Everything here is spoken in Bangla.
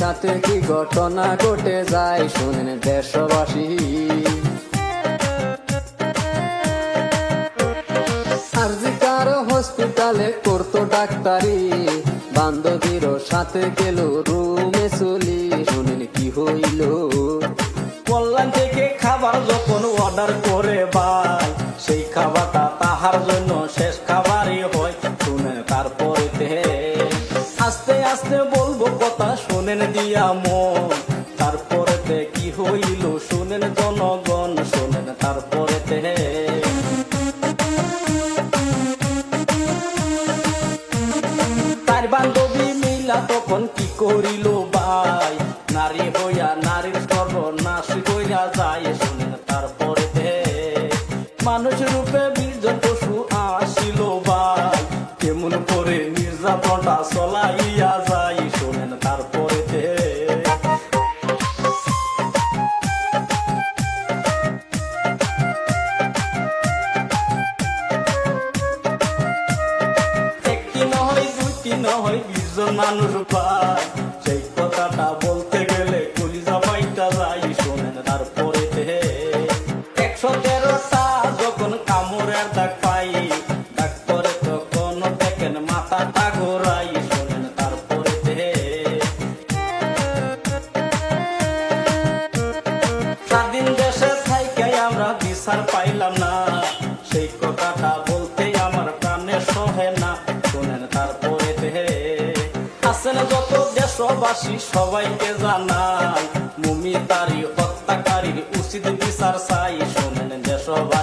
সাথে কি ঘটনা ঘটে যায় শুনেন দেশবাসী। আরজিকার হসপিটালে করতো ডাক্তারি, বান্ধবীর সাথে গেল রুমে চলি, শুনেন কি হইল। কল্যাণ থেকে খাবার যখন অর্ডার করে ভাই, সেই খাবারটা তাহার জন্য শেষ খাবারই হয়, শুনেন তারপরে আস্তে আস্তে বলবো কথা শুনেন দিয়া মন, তারপরে কি হইল শুনেন জনগণ, শুনেন তারপরে তার বান্ধবী মিলা তখন কি করিল ভাই, নারী হইয়া নারীর সর্বনাশ হইয়া যায়, শুনেন তারপরে মানুষ রূপে বীরজন পশু আসিল ভাই, কেমন করে নির্যাতনটা চলাইয়া যায়, শুনেন তারপরে একটি নয় দুইটি নয় 20 জন মানুষ পায়, সেই কথাটা বলতে গেলে কলিজা বাইটা যায়, শোনেন তারপরে 113টা যখন কামড়ের দাগ পাই, ডাক্তারে তখন দেখেন মাথাটা ঘোরাই, শোনেন তারপরে স্বাধীন দেশে থাইকে আমরা বিচার পাইলাম না, সেই কথাটা বলতে আমার প্রাণে সহে না, শোনেন তারপরে আছেন যত দেশবাসী সবাইকে জানাই, মুমিতারি হত্যাকারীর উচিত বিচার চাই, শোনেন দেশবাসী।